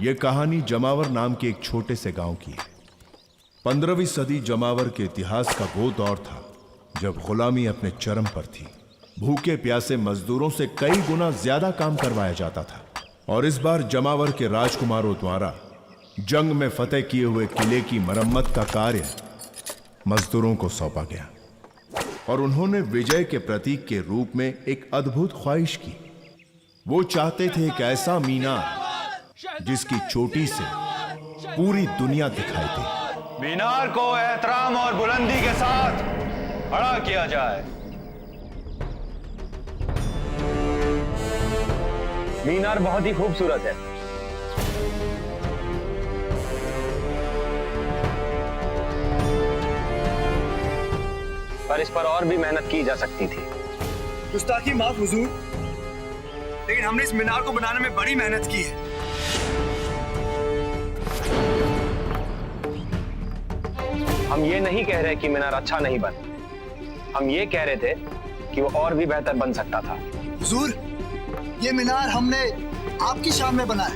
ये कहानी जमावर नाम के एक छोटे से गांव की है। 15वीं सदी जमावर के इतिहास का वो दौर था जब गुलामी अपने चरम पर थी। भूखे प्यासे मजदूरों से कई गुना ज्यादा काम करवाया जाता था। और इस बार जमावर के राजकुमारों द्वारा जंग में फतेह किए हुए किले की मरम्मत का कार्य मजदूरों को सौंपा गया और उन्होंने विजय के प्रतीक के रूप में एक अद्भुत ख्वाहिश की। वो चाहते थे एक ऐसा मीनार जिसकी चोटी से पूरी दुनिया दिखाई दे। मीनार को एहतराम और बुलंदी के साथ खड़ा किया जाए। मीनार बहुत ही खूबसूरत है, पर इस पर और भी मेहनत की जा सकती थी। गुस्ताखी माफ हुजूर, लेकिन हमने इस मीनार को बनाने में बड़ी मेहनत की है। हम ये नहीं कह रहे कि मीनार अच्छा नहीं बन, हम ये कह रहे थे कि वो और भी बेहतर बन सकता था। हुजूर, ये मीनार हमने आपकी शान में बनाया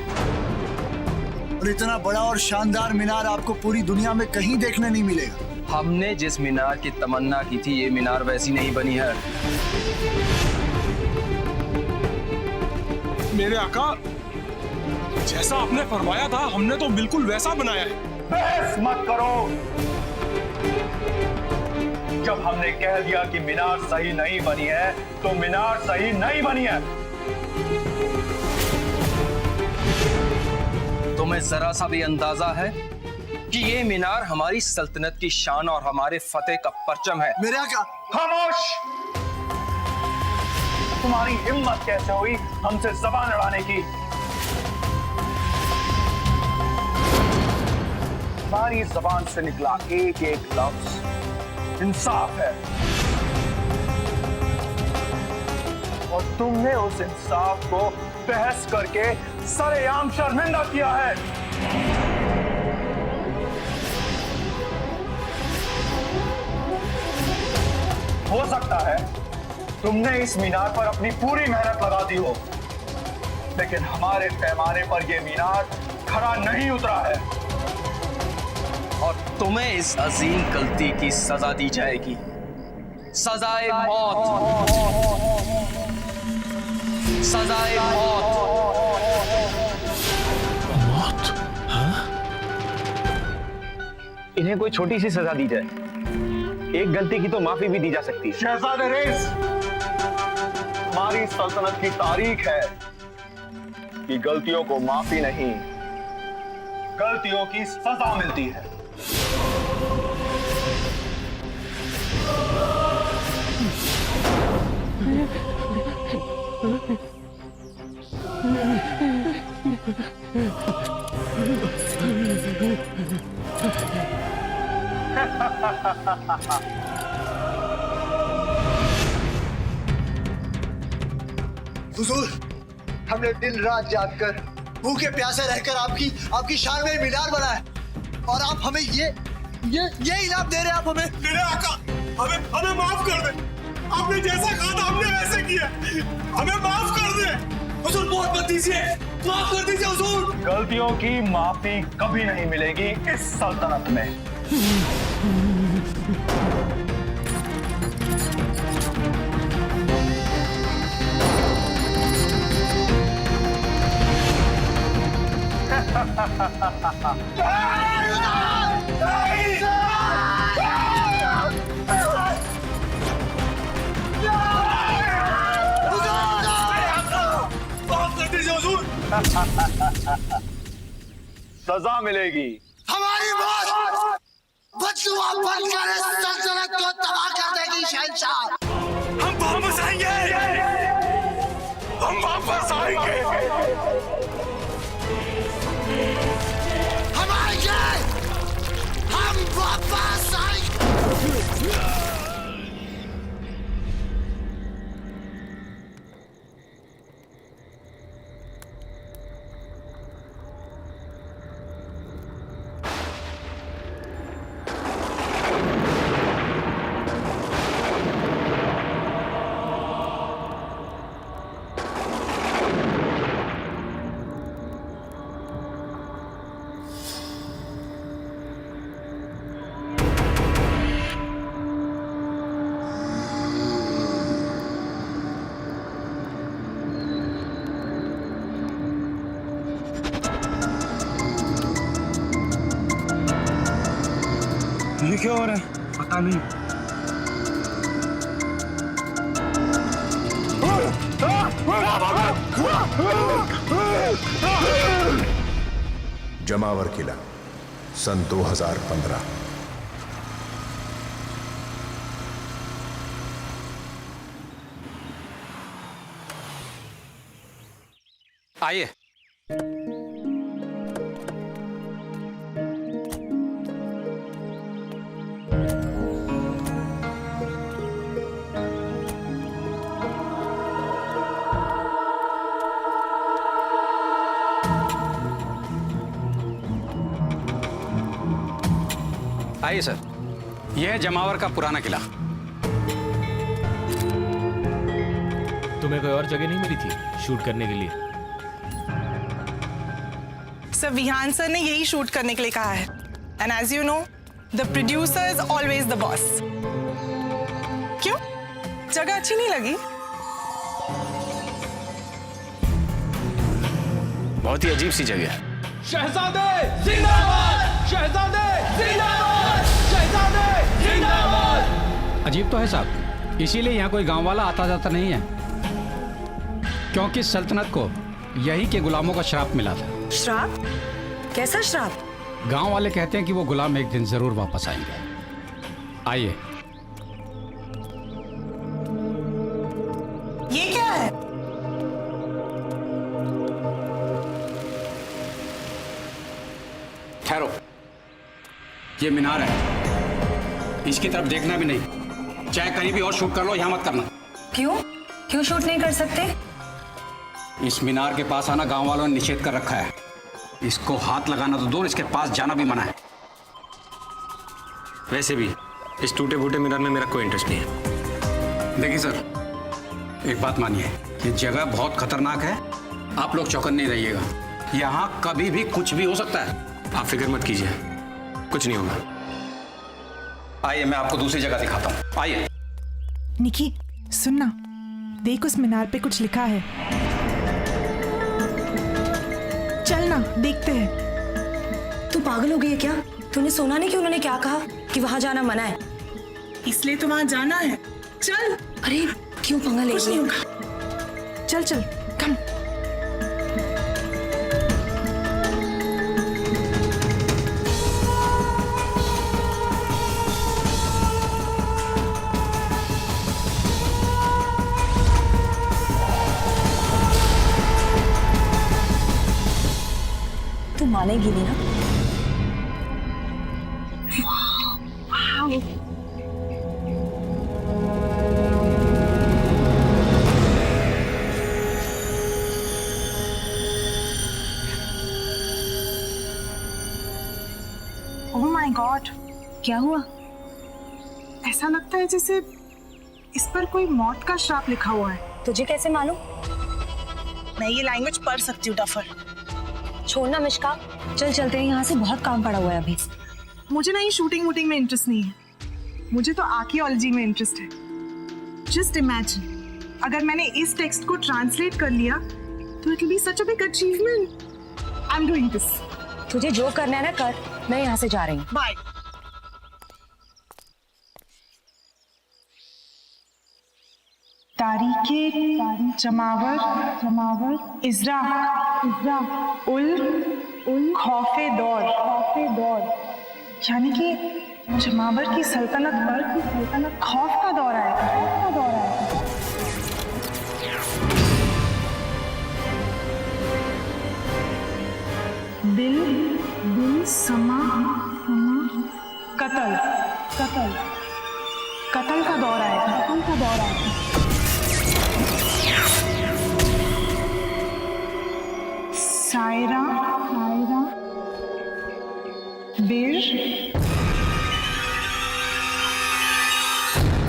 और इतना बड़ा और शानदार मीनार आपको पूरी दुनिया में कहीं देखने नहीं मिलेगा। हमने जिस मीनार की तमन्ना की थी, ये मीनार वैसी नहीं बनी है। मेरे आका, जैसा आपने फरमाया था हमने तो बिल्कुल वैसा बनाया है। बहस मत करो। जब हमने कह दिया कि मीनार सही नहीं बनी है तो मीनार सही नहीं बनी है। तुम्हें जरा सा भी अंदाजा है कि ये मीनार हमारी सल्तनत की शान और हमारे फतेह का परचम है। मेरे आका, खामोश! तुम्हारी हिम्मत कैसे हुई हमसे जबान लड़ाने की? तुम्हारी जबान से निकला एक एक लफ्ज इंसाफ है और तुमने उस इंसाफ को बहस करके सरेआम शर्मिंदा किया है। हो सकता है तुमने इस मीनार पर अपनी पूरी मेहनत लगा दी हो, लेकिन हमारे पैमाने पर यह मीनार खड़ा नहीं उतरा है और तुम्हें इस अजीम गलती की सजा दी जाएगी। सजाए मौत, सजाए मौत। मौत? हाँ? इन्हें कोई छोटी सी सजा दी जाए, एक गलती की तो माफी भी दी जा सकती है। शहजादे रेस, हमारी सल्तनत की तारीख है कि गलतियों को माफी नहीं, गलतियों की सजा मिलती है। हुजूर, हमने दिन रात जागकर भूखे प्यासे रहकर आपकी शान में मीनार बनाया और आप हमें ये इनाम दे रहे हैं। आप हमें, मेरे आका, हमें माफ कर दे। आपने जैसा कहा था हमने वैसे किया, हमें माफ कर दे। हुजूर बहुत मत दीजिए, माफ कर दीजिए हुजूर। गलतियों की माफी कभी नहीं मिलेगी इस सल्तनत में। सजा मिलेगी। हमारी मौत बददुआ बनकर इस सल्तनत को तबाह कर देगी शहंशाह। हम वापस आएंगे, हम वापस आएंगे। हम आएंगे, हम वापस आएंगे। क्या हो रहा है पता नहीं। जमावर किला सन 2015। आइए। आइए सर, यह है जमावर का पुराना किला। तुम्हें कोई और जगह नहीं मिली थी शूट करने के लिए? सर विहान सर ने यही शूट करने के लिए कहा है। And as you know the producer is always the boss. क्यों, जगह अच्छी नहीं लगी? बहुत ही अजीब सी जगह है। शहजादे जिंदाबाद, शहजादे जिंदाबाद, शहजादे जिंदाबाद। अजीब तो है साहब, इसीलिए यहाँ कोई गांव वाला आता जाता नहीं है, क्योंकि सल्तनत को यही के गुलामों का श्राप मिला था। श्राप? कैसा श्राप? गांव वाले कहते हैं कि वो गुलाम एक दिन जरूर वापस आएंगे। आइए। ये क्या है? ठहरो, ये मीनार है, इसकी तरफ देखना भी नहीं। चाहे कहीं भी और शूट कर लो, यहाँ मत करना। क्यों? क्यों शूट नहीं कर सकते? इस मीनार के पास आना गांव वालों ने निषेध कर रखा है। इसको हाथ लगाना तो दूर, इसके पास जाना भी मना है। वैसे भी इस टूटे फूटे मीनार में मेरा कोई इंटरेस्ट नहीं है। देखिए सर, एक बात मानिए, ये जगह बहुत खतरनाक है, आप लोग चौकन्ने रहिएगा। यहाँ कभी भी कुछ भी हो सकता है। आप फिक्र मत कीजिए, कुछ नहीं होगा। आइए, मैं आपको दूसरी जगह दिखाता हूँ। आइए। निकी सुनना, देख उस मीनार पे कुछ लिखा है। चलना देखते हैं। तू पागल हो गई है क्या? तूने सुना नहीं कि उन्होंने क्या कहा कि वहां जाना मना है? इसलिए तो वहां जाना है। चल। अरे क्यों पंगा ले रही है? चल चल कम। तू मानेगी नहीं ना? ओह माय गॉड, क्या हुआ? ऐसा लगता है जैसे इस पर कोई मौत का श्राप लिखा हुआ है। तुझे कैसे मालूम? मैं ये लैंग्वेज पढ़ सकती हूँ डफर। छोड़ना मिश्का, चल चलते हैं यहाँ से, बहुत काम पड़ा हुआ है अभी। मुझे ना ये शूटिंग वूटिंग में इंटरेस्ट नहीं है, मुझे तो आर्कियोलॉजी में इंटरेस्ट है। जस्ट इमेजिन, अगर मैंने इस टेक्स्ट को ट्रांसलेट कर लिया तो it will be such a big achievement. I am doing this. तुझे जो करना है ना कर, मैं यहाँ से जा रही हूँ। बाय। तारीखे जमावर इज़रा उल खौफे दौर यानी कि जमावर की सल्तनत पर खौफ का दौर आएगा। दिल समा कत्ल का दौर आएगा। सायरा बिर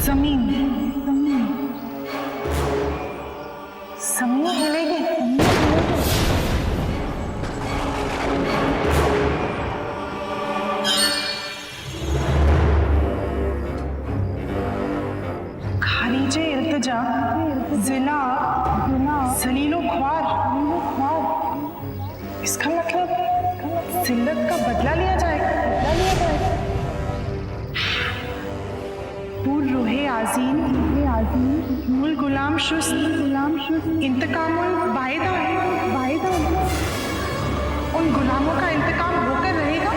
जमीन हिलेगी। खारिजे इल्तिजा जिला सलीलो ख्वार। इसका मतलब जिल्लत का बदला लिया जाएगा। नूर रोहे आज़ीम मूल गुलाम शुस्त इंतकामुल बायदा उन गुलामों का इंतकाम होकर रहेगा।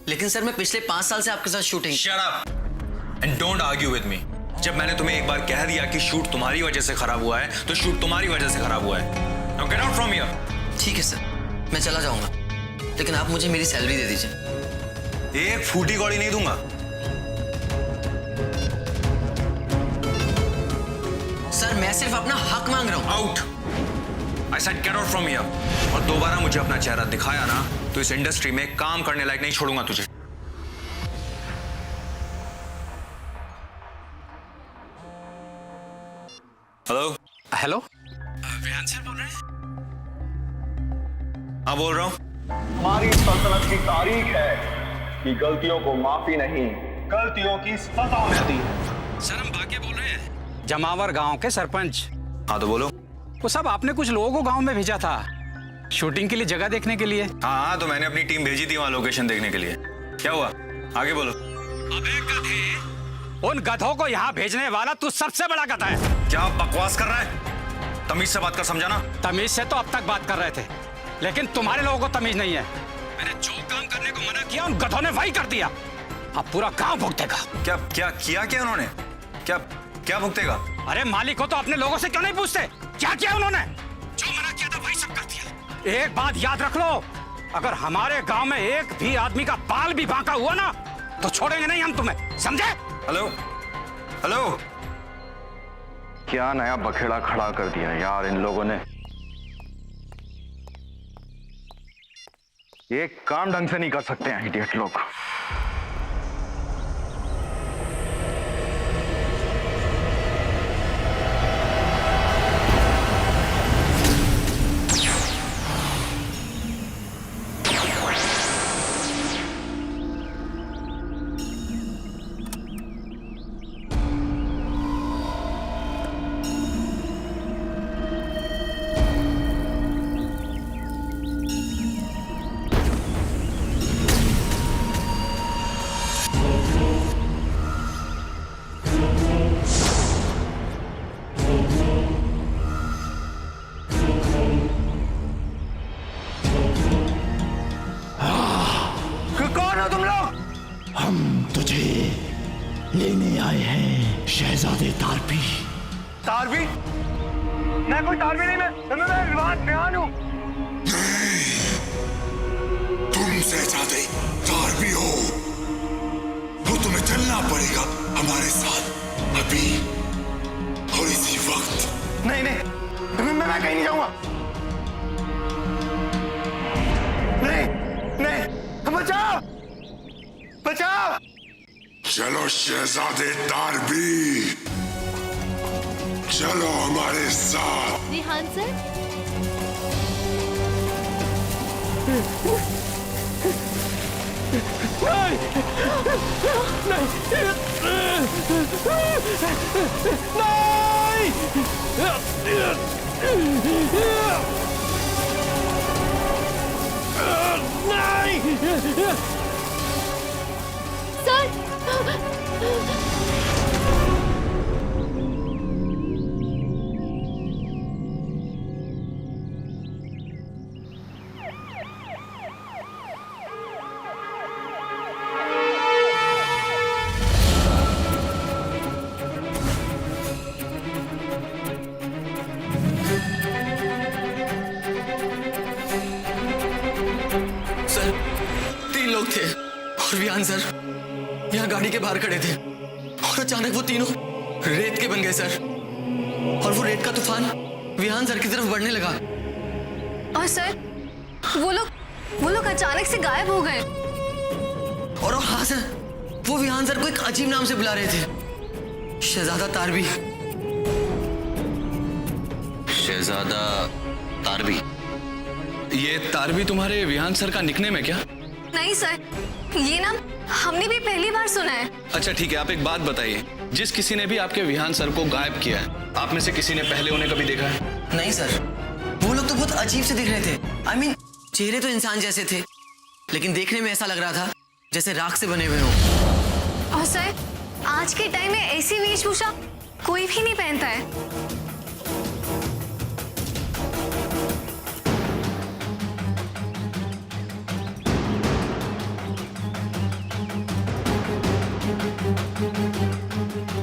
लेकिन सर मैं पिछले 5 साल से आपके साथ shooting. Shut up and don't argue with me। जब मैंने तुम्हें एक बार कह दिया कि शूट तुम्हारी वजह से खराब हुआ है तो शूट तुम्हारी वजह से खराब हुआ है। Now get out from here। ठीक है सर, मैं चला जाऊंगा, लेकिन आप मुझे मेरी सैलरी दे दीजिए। एक फूटी कौड़ी नहीं दूंगा। सर मैं सिर्फ अपना हक मांग रहा हूँ। Out. I said get out from here। और दोबारा मुझे अपना चेहरा दिखाया ना तो इस इंडस्ट्री में काम करने लायक नहीं छोड़ूंगा तुझे। हेलो हेलो, विहान सर बोल रहे हैं? हाँ बोल रहा हूँ। हमारी सल्तनत की तारीख है कि गलतियों को माफी नहीं, गलतियों की सजा मिलती है। सर हम बाके बोल रहे हैं, जमावर गांव के सरपंच। हाँ तो बोलो। वो सब आपने कुछ लोगों को गांव में भेजा था शूटिंग के लिए, जगह देखने के लिए। हाँ तो मैंने अपनी टीम भेजी थी वहां लोकेशन देखने के लिए। क्या हुआ, आगे बोलो। अबे गधे, उन गधों को यहाँ भेजने वाला तू सबसे बड़ा गधा है। क्या बकवास कर रहा है? तमीज से बात कर, समझा ना? तमीज से तो अब तक बात कर रहे थे, लेकिन तुम्हारे लोगों को तमीज नहीं है। मैंने जो काम करने को मना किया उन गधों ने वही कर दिया। अब पूरा गांव भुगतेगा। क्या क्या किया क्या उन्होंने? क्या क्या भुगतेगा? अरे मालिक हो तो अपने लोगों से क्यों नहीं पूछते क्या किया उन्होंने? जो मना किया था वही सब कर दिया। एक बात याद रख लो, अगर हमारे गांव में एक भी आदमी का बाल भी बांका हुआ ना तो छोड़ेंगे नहीं हम तुम्हें, समझे? Hello hello. क्या नया बखेड़ा खड़ा कर दिया यार इन लोगों ने। ये काम ढंग से नहीं कर सकते हैं इडियट लोग। लेने आए हैं शहजादे तारबी। तारबी? मैं कोई तारबी नहीं, मैं विवान बयान हूँ। तुम शहजादे तारबी हो तो तुम्हें चलना पड़ेगा हमारे साथ अभी और इसी वक्त। नहीं नहीं, मैं कहीं नहीं जाऊंगा। नहीं नहीं, बचाओ बचाओ। चलो शहजादे तारबी, चलो हमारे साथ। रिहान सर, सर 3 लोग थे और विहान सर यहाँ गाड़ी के बाहर खड़े थे और अचानक वो तीनों रेत के बन गए सर, और वो रेत का तूफान विहान सर की तरफ बढ़ने लगा। और सर वो लोग अचानक से गायब हो गए। और हाँ सर, वो विहान सर को एक अजीब नाम से बुला रहे थे, शहजादा तारबी। शहजादा तारबी? ये तारबी तुम्हारे विहान सर का निकनेम है क्या? नहीं सर, ये नाम हमने भी पहली बार सुना है। अच्छा ठीक है, आप एक बात बताइए, जिस किसी ने भी आपके विहान सर को गायब किया है, आप में से किसी ने पहले उन्हें कभी देखा है? नहीं सर, वो लोग तो बहुत अजीब से दिख रहे थे। I mean, चेहरे तो इंसान जैसे थे, लेकिन देखने में ऐसा लग रहा था जैसे राख से बने हुए हों। और सर, आज के टाइम में ऐसी वेशभूषा कोई भी नहीं पहनता है।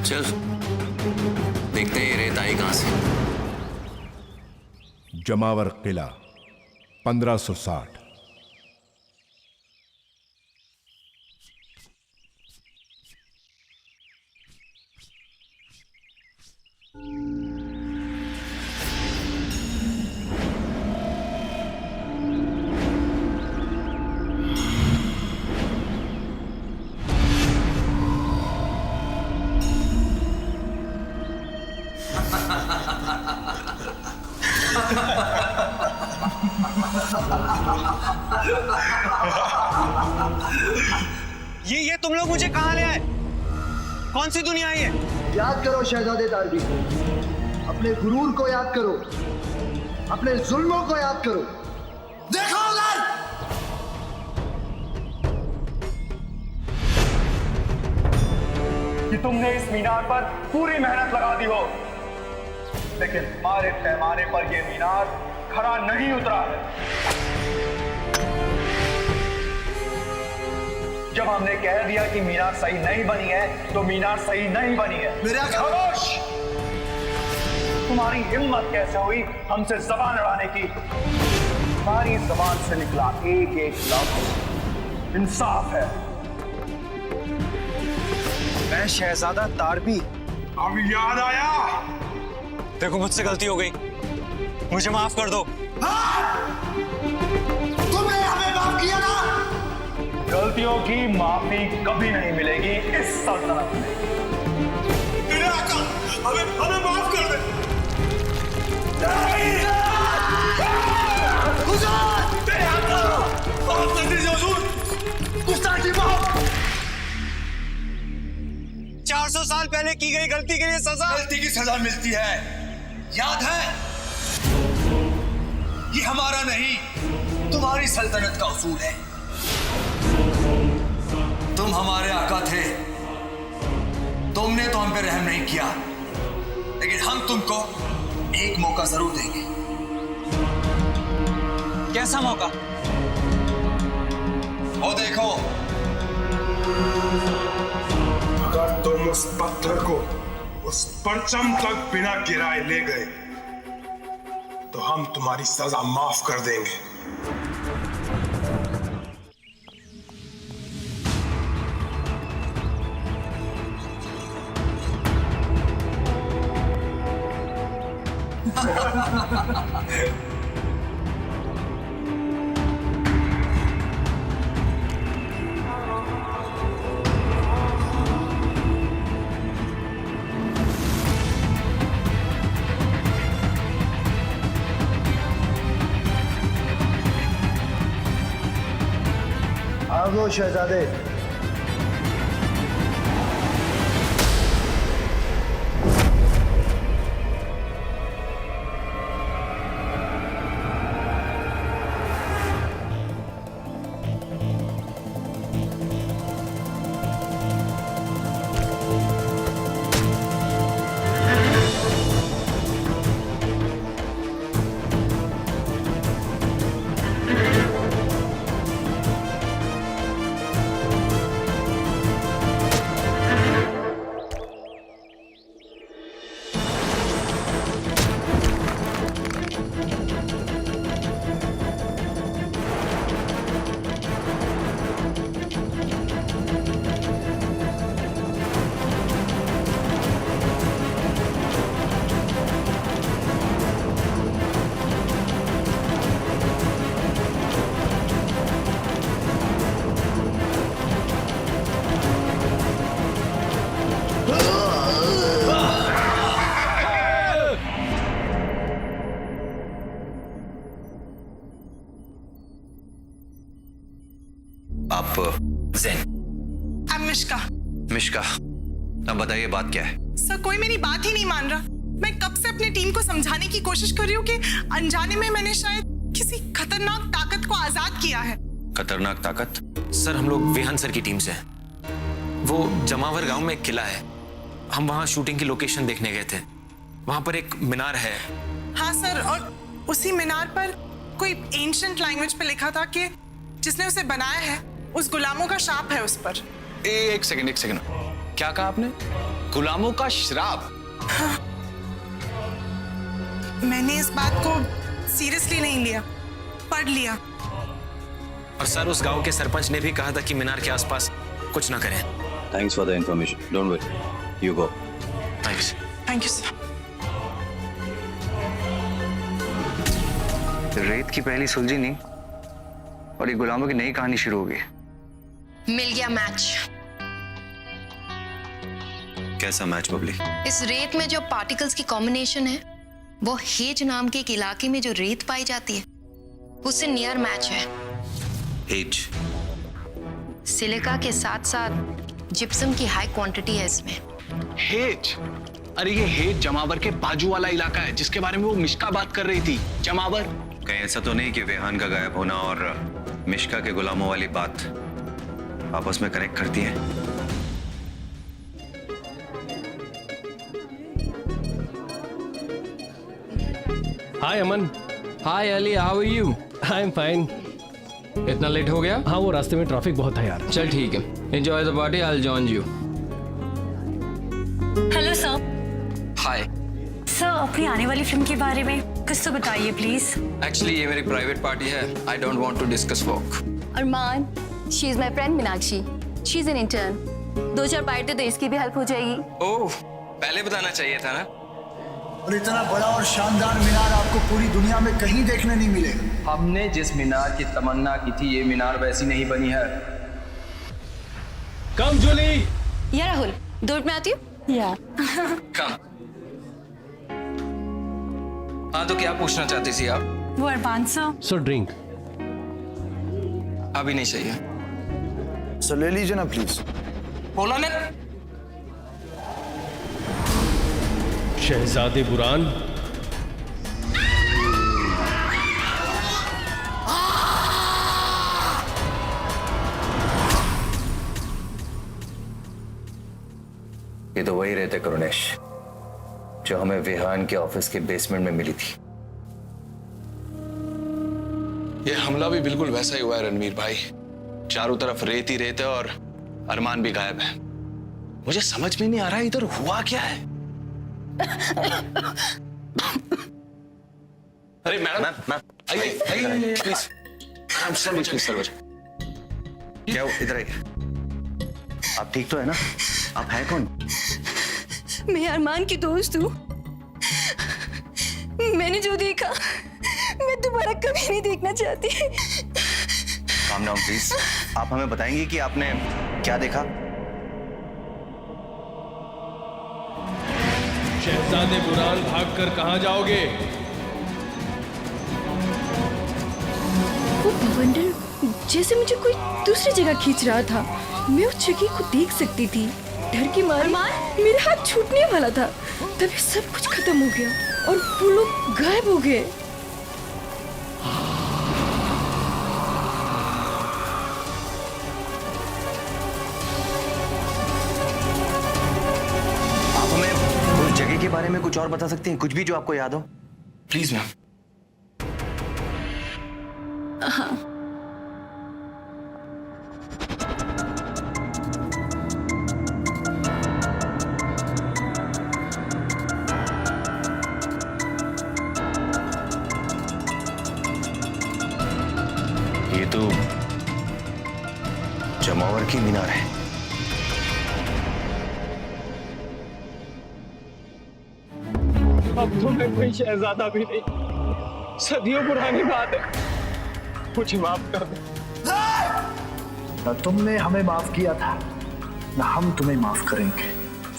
चल देखते हैं ये रेत आई कहां से। जमावर किला 1560। ये तुम लोग मुझे कहाँ ले आए? कौन सी दुनिया है ये? याद करो शहजादे तारबी, अपने गुरूर को याद करो, अपने जुल्मों को याद करो। देखो उधर! कि तुमने इस मीनार पर पूरी मेहनत लगा दी हो, लेकिन हमारे पैमाने पर यह मीनार खरा नहीं उतरा है। जब हमने कह दिया कि मीनार सही नहीं बनी है, तो मीनार सही नहीं बनी है। मेरा खामोश! तुम्हारी हिम्मत कैसे हुई हमसे जबान लड़ाने की? तुम्हारी जबान से निकला एक एक लफ्ज इंसाफ है। मैं शहजादा तारबी। अब याद आया? देखो मुझसे गलती हो गई, मुझे माफ कर दो। तुमने हमें माफ किया ना? गलतियों की माफी कभी नहीं मिलेगी इस सल्तनत में। मेरे आका, हमें माफ कर दे। हुजूर! मेरे आका, माफ कर दीजिए हुजूर। गुस्ताखी माफ। 400 साल पहले की गई गलती के लिए सजा। गलती की सजा मिलती है, याद है? ये हमारा नहीं, तुम्हारी सल्तनत का उसूल है। तुम हमारे आका थे, तुमने तो हम पे रहम नहीं किया, लेकिन हम तुमको एक मौका जरूर देंगे। कैसा मौका? वो देखो, अगर तुम उस पत्थर को उस परचम तक बिना गिराए ले गए, तो हम तुम्हारी सजा माफ कर देंगे। आओ शहजादे। आप Jain? I am Mishka. Mishka, अब बताइए बात क्या है? सर कोई मेरी बात ही नहीं मान रहा। मैं कब से अपनी टीम को समझाने की कोशिश कर रही हूँ कि अनजाने में मैंने शायद किसी खतरनाक ताकत को आजाद किया है। खतरनाक ताकत? सर हम लोग विहान सर की टीम से हैं। वो जमावर गांव में एक किला है, हम वहां शूटिंग की लोकेशन देखने गए थे। वहां पर एक मीनार है। हाँ सर, और उसी मीनार पर कोई एंशिएंट लैंग्वेज पे लिखा था कि जिसने उसे बनाया है उस गुलामों का श्राप है उस पर। एक सेकंड, क्या कहा आपने? गुलामों का श्राप? हाँ। मैंने इस बात को सीरियसली नहीं लिया, पढ़ लिया। और सर उस गांव के सरपंच ने भी कहा था कि मीनार के आसपास कुछ ना करें। Thanks for the information, don't worry, you go. Thanks. Thank you sir. रेत की पहली सुलझी नहीं और ये गुलामों की नई कहानी शुरू हो गई। मिल गया मैच। कैसा मैच बबली? इस रेत में जो पार्टिकल्स की कॉम्बिनेशन है वो हेज नाम के एक इलाके में जो रेत पाई जाती है उससे नियर मैच है। हेज? सिलिका के साथ साथ जिप्सम की हाई क्वांटिटी है इसमें। हेज? अरे ये हेज जमावर के बाजू वाला इलाका है जिसके बारे में वो मिश्का बात कर रही थी। जमावर? कहीं ऐसा तो नहीं कि विहान का गायब होना और मिश्का के गुलामों वाली बात आपस में कनेक्ट करती है? Hi Aman. Hi Ali, how are you? I am fine. इतना लेट हो गया? हाँ वो रास्ते में ट्रैफिक बहुत है यार। चल ठीक है, enjoy the party, I will join you. Hello sir. Hi sir, अपनी आने वाली फिल्म के बारे में कुछ तो बताइए प्लीज। एक्चुअली ये मेरी प्राइवेट पार्टी है, I don't want to discuss work. Arman, she is my friend Meenakshi, she is an intern. 2-4 bite दे तो इसकी भी हेल्प हो जाएगी। ओह, पहले बताना चाहिए था ना। और इतना बड़ा और शानदार मीनार आपको पूरी दुनिया में कहीं देखने नहीं मिलेगा। हमने जिस मीनार की तमन्ना की थी ये मीनार वैसी नहीं बनी है। कम जूली। या राहुल, 2 मिनट में आती हूँ। या कम। हाँ तो क्या पूछना चाहती थी आप? वो अरमान सर। सो ड्रिंक अभी नहीं चाहिए। सर ले लीजिए ना प्लीज। बोला ना। शहजादे बुरान। ये तो वही रहते करुणेश जो हमें विहान के ऑफिस के बेसमेंट में मिली थी। ये हमला भी बिल्कुल वैसा ही हुआ है रणवीर भाई। चारों तरफ रेत ही रेत है और अरमान भी गायब है। मुझे समझ में नहीं आ रहा इधर हुआ क्या है। अरे मैडम, आइए प्लीज। क्या इधर आइए। आप ठीक तो है ना? आप हैं कौन? मैं अरमान की दोस्त हूँ। मैंने जो देखा मैं दोबारा कभी नहीं देखना चाहती। Calm down please. आप हमें बताएंगे कि आपने क्या देखा? शहजादे बुरान भागकर कहां जाओगे? वो बवंडर जैसे मुझे कोई दूसरी जगह खींच रहा था। मैं उस जगह को देख सकती थी। डर के मारे मेरा हाथ छूटने वाला था, तभी सब कुछ खत्म हो गया और वो लोग गायब हो गए। आप हमें उस जगह के बारे में कुछ और बता सकते हैं? कुछ भी जो आपको याद हो प्लीज मैम। हाँ, ये तो जमावर की मीनार है। अब तो मैं कोई शहजादा भी नहीं, सदियों पुरानी बात है। मुझे माफ कर दो। न तुमने हमें माफ किया था, न हम तुम्हें माफ करेंगे।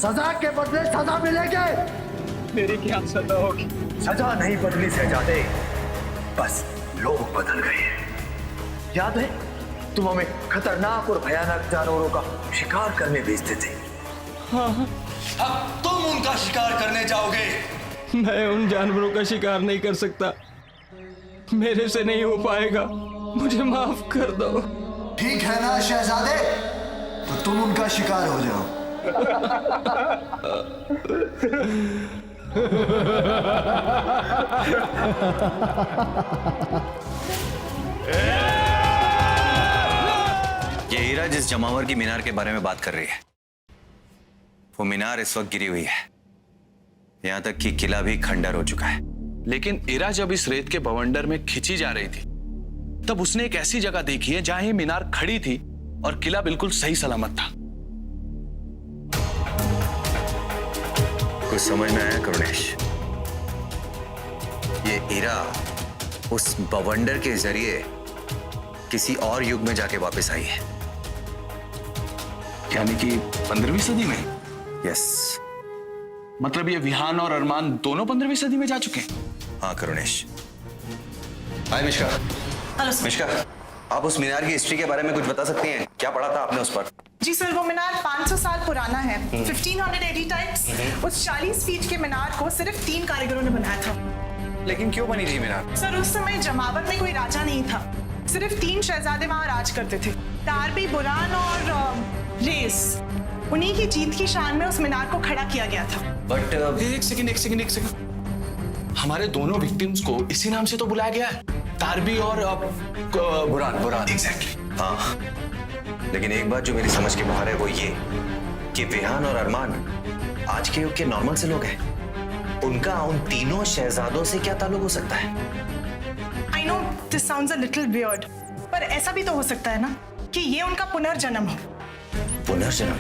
सजा के बदले सजा मिलेगी। मेरी क्या सजा होगी? सजा नहीं बदली शहजादे, बस लोग बदल गए। याद है तुम हमें खतरनाक और भयानक जानवरों का शिकार करने भेजते थे। हाँ। अब तुम उनका शिकार करने जाओगे। मैं उन जानवरों का शिकार नहीं कर सकता, मेरे से नहीं हो पाएगा, मुझे माफ कर दो। ठीक है ना शहजादे, तो तुम उनका शिकार हो जाओ। ये हीरा जिस जमावर की मीनार के बारे में बात कर रही है, वो मीनार इस वक्त गिरी हुई है। यहां तक कि किला भी खंडर हो चुका है। लेकिन इरा जब इस रेत के बवंडर में खिंची जा रही थी, तब उसने एक ऐसी जगह देखी है जहां ये मीनार खड़ी थी और किला बिल्कुल सही सलामत था। कुछ समझ में आया करुणेश? ये हीरा उस बवंडर के जरिए किसी और युग में जाके वापस आई है, यानी कि 15वीं सदी में। यस, मतलब ये विहान और अरमान दोनों 15वीं सदी में जा चुके हैं। हाँ करुणेश। हाय मिश्का। हेलो मिश्का, आप उस मीनार की हिस्ट्री के बारे में कुछ बता सकती हैं? क्या पढ़ा था आपने उस पर? जी सर, वो मीनार 500 साल पुराना है। 1580 टाइप्स। उस 40 फीट के मीनार को सिर्फ 3 कारीगरों ने बनाया था। लेकिन क्यों बनी थी मीनार? सर, उस समय जमावर में कोई राजा नहीं था, सिर्फ 3 शहजादे वहां राज करते थे, टारबी, बुरान और रेस। उन्हीं की जीत की शान में उस मीनार को खड़ा किया गया था। बट एक सेकंड, हमारे दोनों विक्टिम्स को इसी नाम से तो बुलाया गया है, तारबी और बुरान। एग्जैक्टली। हाँ, लेकिन एक बात जो मेरी समझ के बाहर है वो ये कि विहान और अरमान आज के युग के नॉर्मल से लोग हैं। उनका उन तीनों शहजादों से क्या ताल्लुक हो सकता है? I know this sounds a little weird, पर ऐसा भी तो हो सकता है ना कि ये उनका पुनर्जन्म हो। पुनर्जन्म?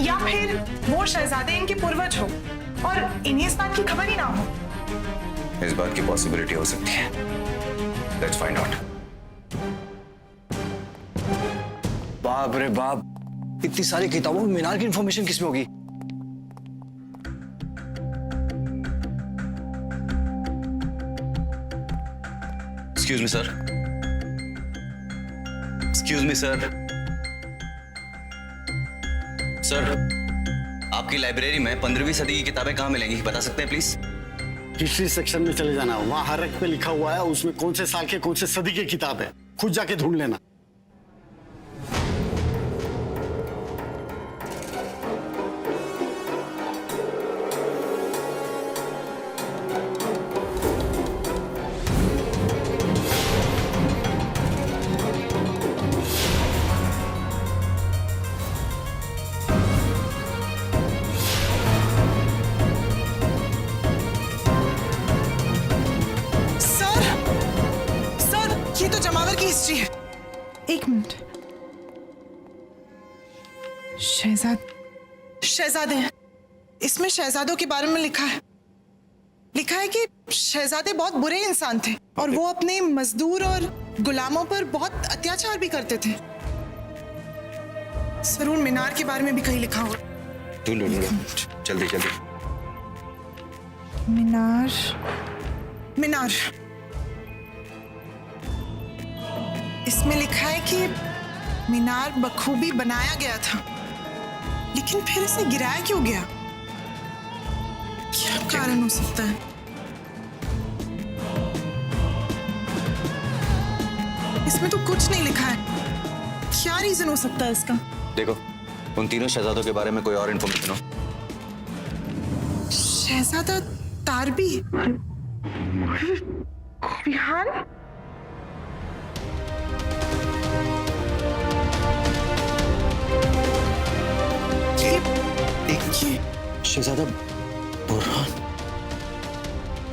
या फिर वो शहजादे इनके पूर्वज हो और इन्हें इस बात की खबर ही ना हो। इस बात की पॉसिबिलिटी हो सकती है। Let's find out. बाप रे बाप, इतनी सारी किताबों में मीनार की इंफॉर्मेशन किसमें होगी? Excuse me sir. Excuse me sir. Sir, आपकी लाइब्रेरी में 15वीं सदी की किताबें कहाँ मिलेंगी, बता सकते हैं प्लीज? हिस्ट्री सेक्शन में चले जाना, वहां हर रैक पे लिखा हुआ है, उसमें कौन से साल के कौन से सदी की किताब है, खुद जाके ढूंढ लेना। हिस्ट्री है। एक मिनट, शहजादे हैं। इसमें शहजादों के बारे में लिखा है कि शहजादे बहुत बुरे इंसान थे और वो अपने मजदूर और गुलामों पर बहुत अत्याचार भी करते थे। जरूर मीनार के बारे में भी कहीं लिखा होगा। ढूंढो जल्दी जल्दी। मीनार इसमें लिखा है कि मीनार बखूबी बनाया गया था, लेकिन फिर इसे गिराया क्यों गया? क्या कारण हो सकता है? इसमें तो कुछ नहीं लिखा है। क्या रीजन हो सकता है इसका? देखो, उन तीनों शहजादों के बारे में कोई और इन्फॉर्मेशन हो? शहजादा तारबी, विहान, शहजादा बुरहान,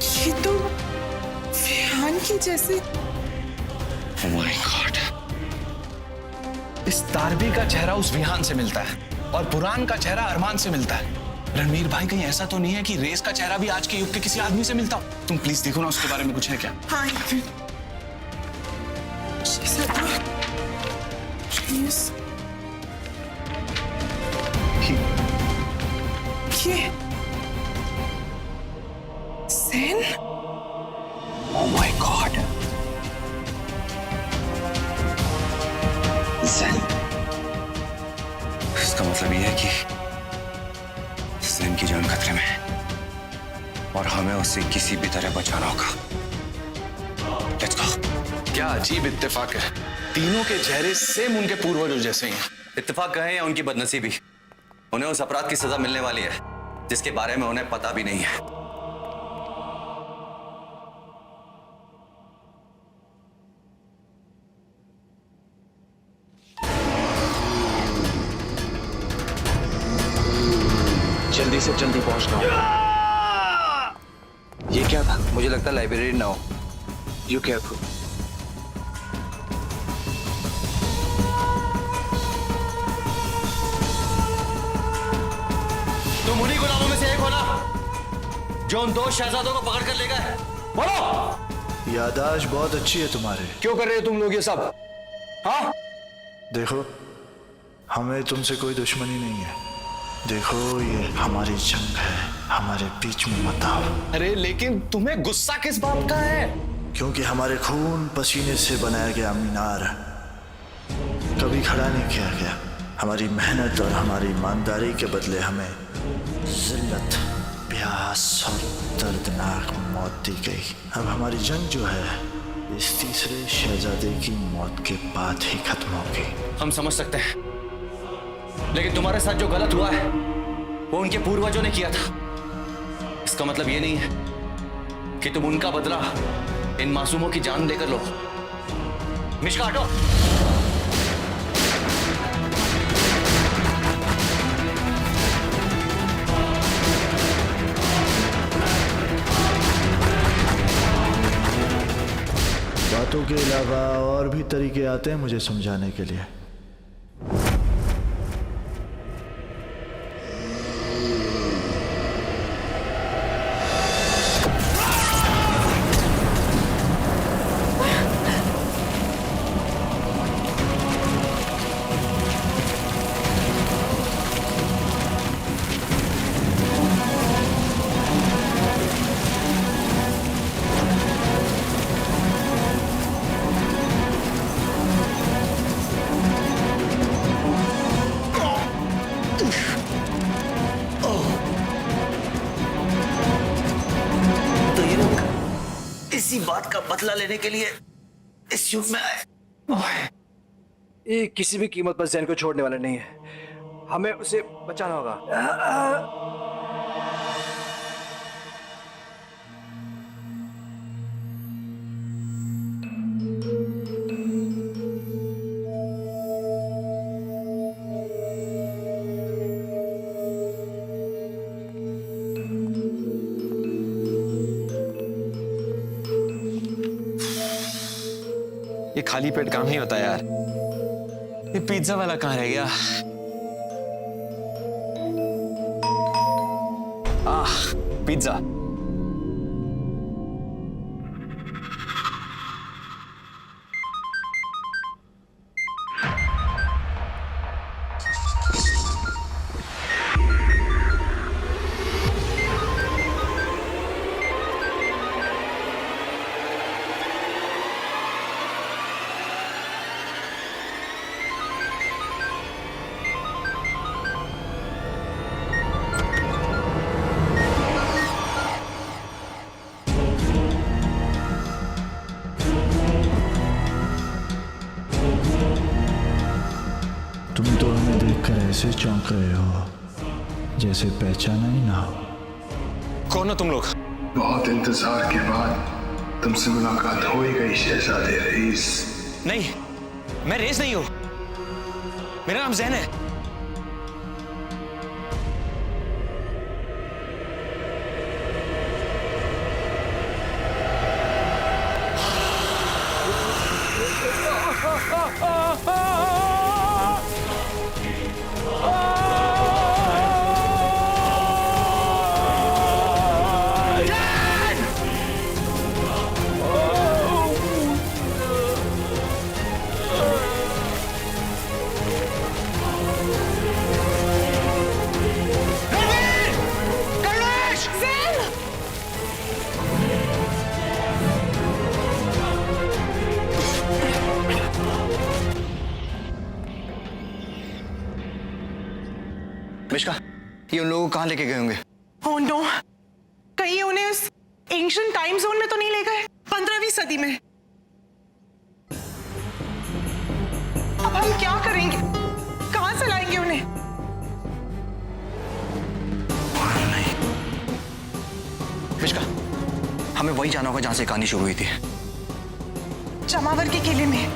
ये तो विहान की जैसे। Oh my God! इस तारबी का चेहरा उस विहान से मिलता है और बुरान का चेहरा अरमान से मिलता है। रणवीर भाई, कहीं ऐसा तो नहीं है कि रेस का चेहरा भी आज के युग के किसी आदमी से मिलता हो? तुम प्लीज देखो ना, उसके बारे में कुछ है क्या? हाँ, ये Sen? Oh my God! Jain. इसका मतलब यह है कि जैन की जान खतरे में है और हमें उससे किसी भी तरह बचाना होगा। Let's go. क्या अजीब इत्तेफाक है, तीनों के चेहरे सेम उनके पूर्वजों जैसे हैं। इत्तेफाक कहें या उनकी बदनसीबी, उन्हें उस अपराध की सजा मिलने वाली है जिसके बारे में उन्हें पता भी नहीं है। जल्दी से जल्दी पहुंचना होगा। ये क्या था? मुझे लगता है लाइब्रेरी ना हो। You careful. तुम उन्हीं गुलामों में से एक हो ना जो उन 2 शहजादों को पकड़ कर ले गए? बोलो। यादाश्त बहुत अच्छी है तुम्हारे। क्यों कर रहे हो तुम लोग ये सब? हाँ? देखो, हमें तुमसे कोई दुश्मनी नहीं है। देखो, ये हमारी जंग है, हमारे बीच में मत आओ। अरे लेकिन तुम्हें गुस्सा किस बात का है? क्योंकि हमारे खून पसीने से बनाया गया मीनार कभी खड़ा नहीं किया गया। हमारी मेहनत और हमारी ईमानदारी के बदले हमें जिल्लत, प्यास और दर्दनाक मौत दी गई। अब हमारी जंग जो है इस तीसरे शहजादे की मौत के बाद ही खत्म होगी। हम समझ सकते हैं, लेकिन तुम्हारे साथ जो गलत हुआ है वो उनके पूर्वजों ने किया था। इसका मतलब ये नहीं है कि तुम उनका बदला इन मासूमों की जान देकर लो। मिश्का हटो। बातों के अलावा और भी तरीके आते हैं मुझे समझाने के लिए। इसी बात का बदला लेने के लिए इस युग में आए। ये किसी भी कीमत पर जैन को छोड़ने वाला नहीं है। हमें उसे बचाना होगा। ये खाली पेट काम नहीं होता यार। ये पिज्जा वाला कहाँ रह गया? पिज्जा। तुम तो हमें देखकर ऐसे चौंक रहे हो जैसे पहचाना ही ना हो। कौन हो तुम लोग? बहुत इंतजार के बाद तुमसे मुलाकात हो ही गई शहजादे रईस। नहीं, मैं रेस नहीं हूं। मेरा नाम जैन है। मिश्का, ये उन लोगों को कहाँ लेके गए होंगे? Oh no! कहीं उन्हें उस एंशिएंट टाइम जोन में तो नहीं ले गए? 15वीं सदी में। अब हम क्या करेंगे? कहाँ से लाएंगे उन्हें? मिश्का, हमें वही जाना होगा जहां से कहानी शुरू हुई थी। जमावर के किले में,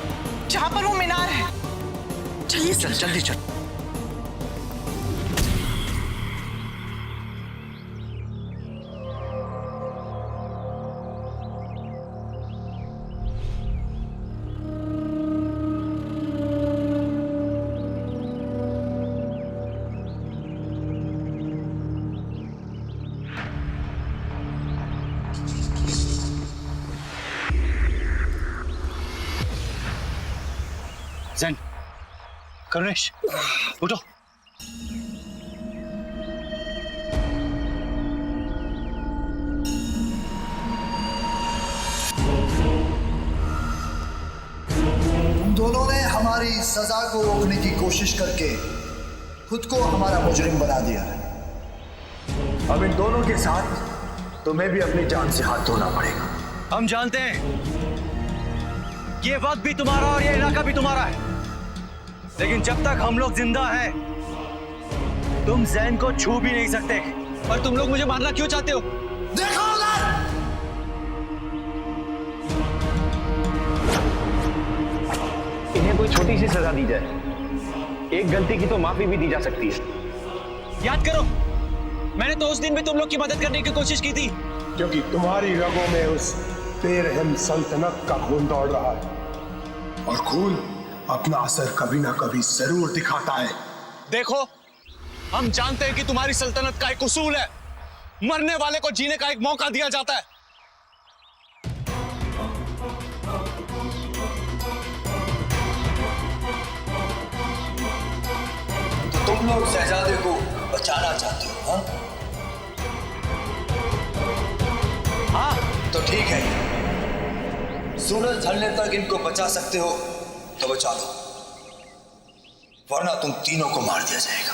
जहां पर वो मीनार है। चलिए चल, जल्दी चल। जैन, करुणेश, उठो। तुम दोनों ने हमारी सजा को रोकने की कोशिश करके खुद को हमारा मुजरिम बना दिया है। अब इन दोनों के साथ तुम्हें भी अपनी जान से हाथ धोना पड़ेगा। हम जानते हैं ये वक्त भी तुम्हारा और ये इलाका भी तुम्हारा है, लेकिन जब तक हम लोग जिंदा हैं, तुम जैन को छू भी नहीं सकते। और तुम लोग मुझे मारना क्यों चाहते हो? देखो उधर! इन्हें कोई छोटी सी सजा दी जाए, एक गलती की तो माफी भी दी जा सकती है। याद करो, मैंने तो उस दिन भी तुम लोग की मदद करने की कोशिश की थी, क्योंकि तुम्हारी रगों में उस बेरहम सल्तनत का खून दौड़ रहा है, और खून अपना असर कभी ना कभी जरूर दिखाता है। देखो, हम जानते हैं कि तुम्हारी सल्तनत का एक उसूल है, मरने वाले को जीने का एक मौका दिया जाता है। तो तुम लोग शहजादे को बचाना चाहते हो, हाँ? हाँ, तो ठीक है। सूरज ढलने तक इनको बचा सकते हो तो बचा लो, वरना तुम तीनों को मार दिया जाएगा।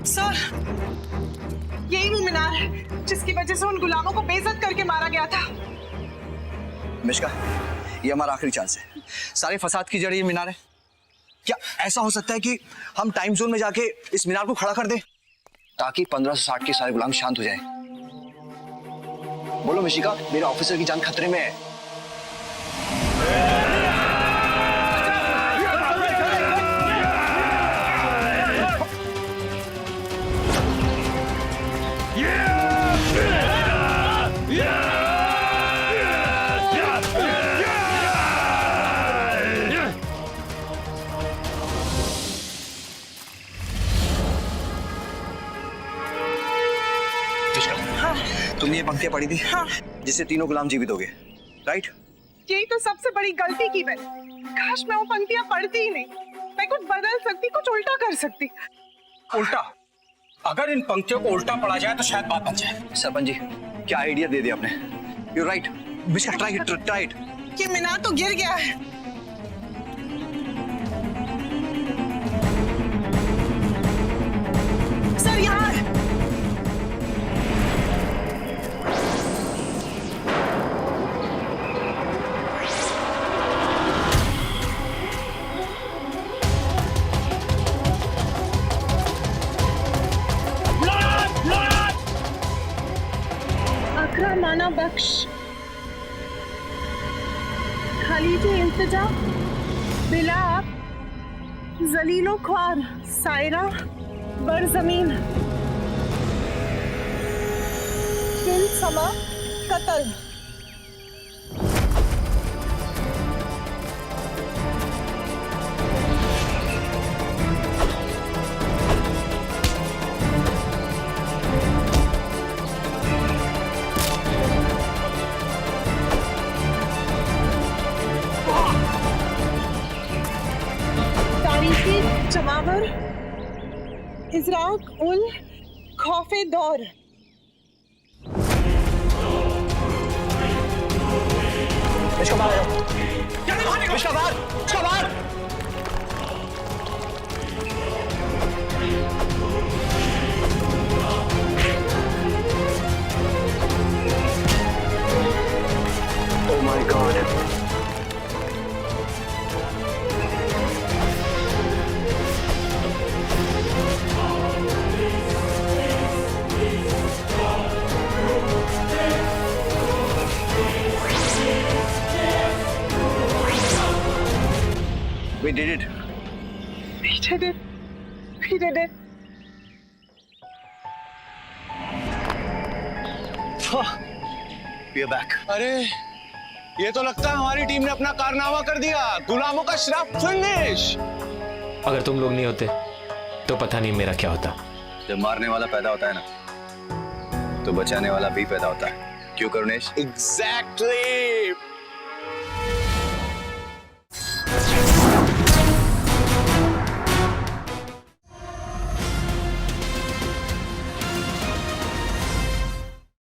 सर, यही वो मीनार है जिसकी वजह से उन गुलामों को बेइज्जत करके मारा गया था। मिश्का, ये हमारा आखिरी चांस है। सारे फसाद की जड़ ये मीनार है। क्या ऐसा हो सकता है कि हम टाइम जोन में जाके इस मीनार को खड़ा कर दें ताकि 1560 के सारे गुलाम शांत हो जाएं? बोलो मिशिका, मेरे ऑफिसर की जान खतरे में है। तुमने ये पंक्तियां पढ़ी थी? हाँ। जिससे तीनों गुलाम जीवित हो गए, राइट? यही तो सबसे बड़ी गलती की मैंने। काश मैं वो पंक्तियां पढ़ती ही नहीं। मैं कुछ बदल सकती, कुछ उल्टा कर सकती। उल्टा? अगर इन पंक्तियों को उल्टा पढ़ा जाए तो शायद बात बन जाए। सरपंच जी, क्या आइडिया दे दिया आपने। You right, try it. ये मीनार तो गिर गया है। सर, यहाँ है। माना बख्श, खलीजी इंतजा, बिलाप, जलीलो ख्वार, सायरा, बरजमीन, फिल समा, कतल। सर, इजराक उल खौफे दौर। इसका बाहर इसका बाहर इसका बाहर Oh my God. We did it. We did it. We did it. We are back. अरे ये तो लगता है हमारी टीम ने अपना कारनामा कर दिया। गुलामों का श्राप फिनिश। अगर तुम लोग नहीं होते तो पता नहीं मेरा क्या होता। जब मारने वाला पैदा होता है ना, तो बचाने वाला भी पैदा होता है। क्यों करुणेश? Exactly.